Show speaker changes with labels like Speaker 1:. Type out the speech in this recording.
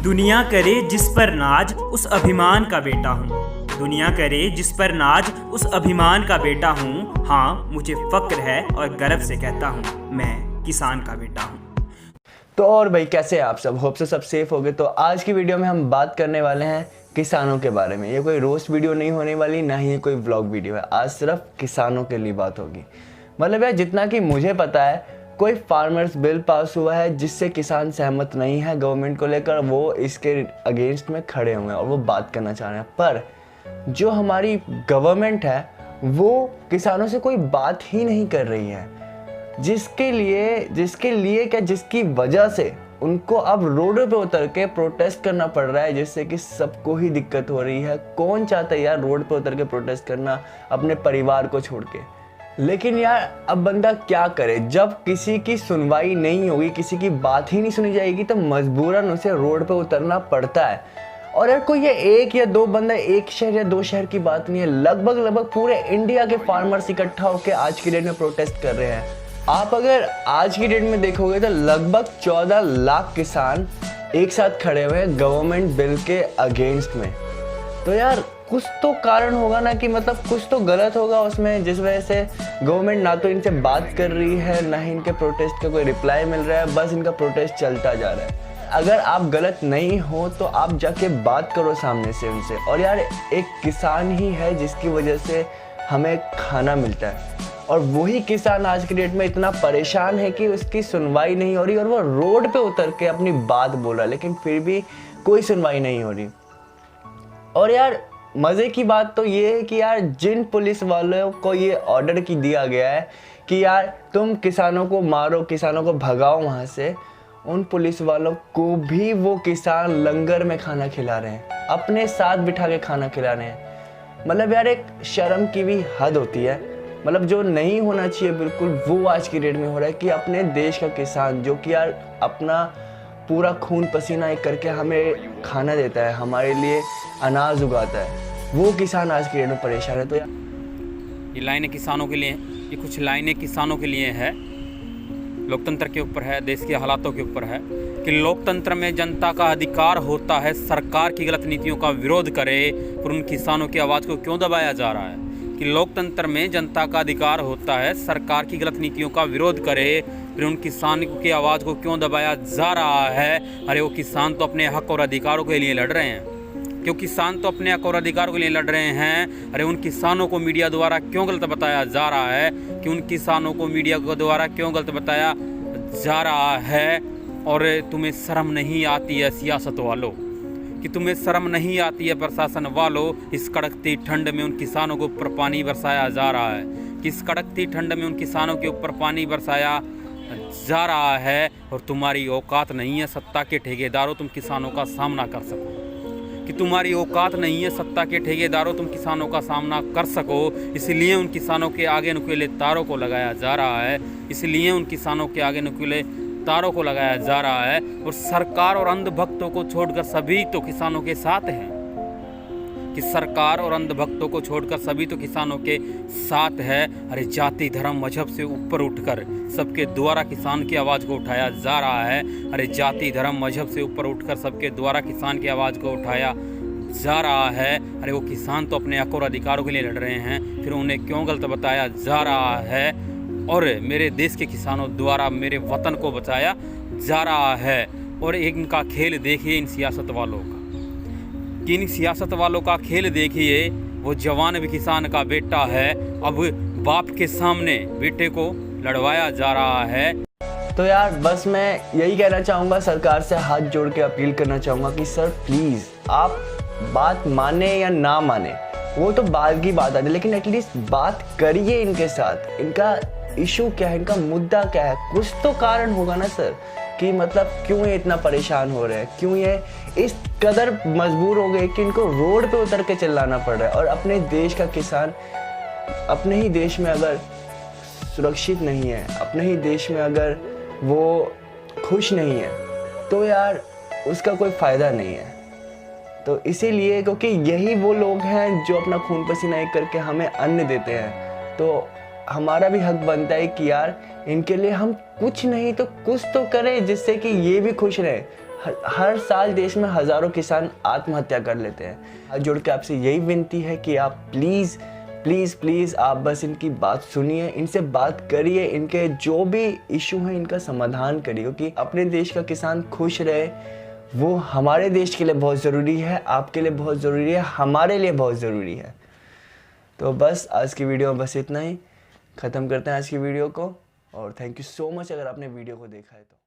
Speaker 1: दुनिया करे जिस पर नाज उस अभिमान का बेटा हूँ। दुनिया करे जिस पर नाज उस अभिमान का बेटा हूँ। हाँ, मुझे फक्र है और गर्व से कहता हूँ मैं किसान का बेटा हूँ।
Speaker 2: तो और भाई कैसे हैं आप सब? होप से सब सेफ हो गए। तो आज की वीडियो में हम बात करने वाले हैं किसानों के बारे में। ये कोई रोस्ट वीडियो नहीं होने वाली, ना ही कोई व्लॉग वीडियो है। आज सिर्फ किसानों के लिए बात होगी। मतलब यार, जितना कि मुझे पता है, कोई फार्मर्स बिल पास हुआ है जिससे किसान सहमत नहीं है गवर्नमेंट को लेकर, वो इसके अगेंस्ट में खड़े हुए हैं और वो बात करना चाह रहे हैं। पर जो हमारी गवर्नमेंट है वो किसानों से कोई बात ही नहीं कर रही है, जिसके लिए जिसकी वजह से उनको अब रोड पे उतर के प्रोटेस्ट करना पड़ रहा है, जिससे कि सबको ही दिक्कत हो रही है। कौन चाहता है यार रोड पे उतर के प्रोटेस्ट करना अपने परिवार को छोड़ के? लेकिन यार अब बंदा क्या करे, जब किसी की सुनवाई नहीं होगी, किसी की बात ही नहीं सुनी जाएगी, तो मजबूरन उसे रोड पे उतरना पड़ता है। और यार कोई ये एक या दो बंदा, एक शहर या दो शहर की बात नहीं है, लगभग पूरे इंडिया के फार्मर्स इकट्ठा होकर आज की डेट में प्रोटेस्ट कर रहे हैं। आप अगर आज की डेट में देखोगे तो लगभग 14 लाख किसान एक साथ खड़े हुए हैं गवर्नमेंट बिल के अगेंस्ट में। तो यार कुछ तो कारण होगा ना, कि मतलब कुछ तो गलत होगा उसमें, जिस वजह से गवर्नमेंट ना तो इनसे बात कर रही है, ना ही इनके प्रोटेस्ट का कोई रिप्लाई मिल रहा है, बस इनका प्रोटेस्ट चलता जा रहा है। अगर आप गलत नहीं हो तो आप जाके बात करो सामने से उनसे। और यार एक किसान ही है जिसकी वजह से हमें खाना मिलता है, और वही किसान आज की डेट में इतना परेशान है कि उसकी सुनवाई नहीं हो रही और वो रोड पे उतर के अपनी बात बोल रहा है, लेकिन फिर भी कोई सुनवाई नहीं हो रही। और यार मज़े की बात तो ये है कि यार जिन पुलिस वालों को ये ऑर्डर की दिया गया है कि यार तुम किसानों को मारो, किसानों को भगाओ वहाँ से, उन पुलिस वालों को भी वो किसान लंगर में खाना खिला रहे हैं, अपने साथ बिठा के खाना खिला रहे हैं। मतलब यार एक शर्म की भी हद होती है। मतलब जो नहीं होना चाहिए बिल्कुल, वो आज की डेट में हो रहा है कि अपने देश का किसान, जो कि यार अपना पूरा खून पसीना एक करके हमें खाना देता है, हमारे लिए अनाज उगाता है, वो किसान आज की डेट में परेशान है। तो यार
Speaker 3: ये लाइनें किसानों के लिए, ये कुछ लाइनें किसानों के लिए है, लोकतंत्र के ऊपर है, देश के हालातों के ऊपर है कि लोकतंत्र में जनता का अधिकार होता है सरकार की गलत नीतियों का विरोध करे, पर उन किसानों की आवाज़ को क्यों दबाया जा रहा है? कि लोकतंत्र में जनता का अधिकार होता है सरकार की गलत नीतियों का विरोध करे, फिर उन किसान की आवाज़ को क्यों दबाया जा रहा है? अरे वो किसान तो अपने हक और अधिकारों के लिए लड़ रहे हैं, क्यों किसान तो अपने हक और अधिकारों के लिए लड़ रहे हैं। अरे उन किसानों को मीडिया द्वारा क्यों गलत बताया जा रहा है? कि उन किसानों को मीडिया के द्वारा क्यों गलत बताया जा रहा है? और तुम्हें शर्म नहीं आती है सियासत वालों, कि तुम्हें शर्म नहीं आती है प्रशासन वालों? इस कड़कती ठंड में उन किसानों के ऊपर पानी बरसाया जा रहा है, कि इस कड़कती ठंड में उन किसानों के ऊपर पानी बरसाया जा रहा है, और तुम्हारी औकात नहीं है सत्ता के ठेकेदारों तुम किसानों का सामना कर सको, कि तुम्हारी औकात नहीं है सत्ता के ठेकेदारों तुम किसानों का सामना कर सको। इसलिए उन किसानों के आगे नुकीले तारों को लगाया जा रहा है, इसलिए उन किसानों के आगे नुकीले तारों को लगाया जा रहा है। और सरकार और अंधभक्तों को छोड़कर सभी तो किसानों के साथ हैं, कि सरकार और अंधभक्तों को छोड़कर सभी तो किसानों के साथ है। अरे जाति धर्म मजहब से ऊपर उठकर सबके द्वारा किसान की आवाज़ को उठाया जा रहा है। अरे जाति धर्म मजहब से ऊपर उठकर सबके द्वारा किसान की आवाज़ को उठाया जा रहा है। अरे वो किसान तो अपने हक और अधिकारों के लिए लड़ रहे हैं, फिर उन्हें क्यों गलत बताया जा रहा है? और मेरे देश के किसानों द्वारा मेरे वतन को बचाया जा रहा है। और एक इनका खेल देखिए इन सियासत वालों का, कि इन सियासत वालों का खेल देखिए। वो जवान भी किसान का बेटा है, अब बाप के सामने बेटे को लड़वाया जा रहा है।
Speaker 2: तो यार बस मैं यही कहना चाहूँगा, सरकार से हाथ जोड़ के अपील करना चाहूँगा कि सर प्लीज़ आप बात माने या ना माने वो तो बाद की बात आती है, लेकिन एटलीस्ट बात करिए इनके साथ। इनका इशू क्या है, इनका मुद्दा क्या है? कुछ तो कारण होगा ना सर, कि मतलब क्यों ये इतना परेशान हो रहे हैं, क्यों ये इस कदर मजबूर हो गए कि इनको रोड पे उतर के चिल्लाना पड़ रहा है। और अपने देश का किसान अपने ही देश में अगर सुरक्षित नहीं है, अपने ही देश में अगर वो खुश नहीं है, तो यार उसका कोई फ़ायदा नहीं है। तो इसीलिए, क्योंकि यही वो लोग हैं जो अपना खून पसीना एक करके हमें अन्न देते हैं, तो हमारा भी हक बनता है कि यार इनके लिए हम कुछ नहीं तो कुछ तो करें, जिससे कि ये भी खुश रहे, हर साल देश में हज़ारों किसान आत्महत्या कर लेते हैं। हाथ जोड़ के आपसे यही विनती है कि आप प्लीज़ प्लीज़ प्लीज़ आप बस इनकी बात सुनिए, इनसे बात करिए, इनके जो भी इशू हैं इनका समाधान करिए, क्योंकि अपने देश का किसान खुश रहे वो हमारे देश के लिए बहुत ज़रूरी है, आपके लिए बहुत ज़रूरी है, हमारे लिए बहुत ज़रूरी है। तो बस आज की वीडियो में बस इतना ही, ख़त्म करते हैं आज की वीडियो को। और थैंक यू सो मच अगर आपने वीडियो को देखा है तो।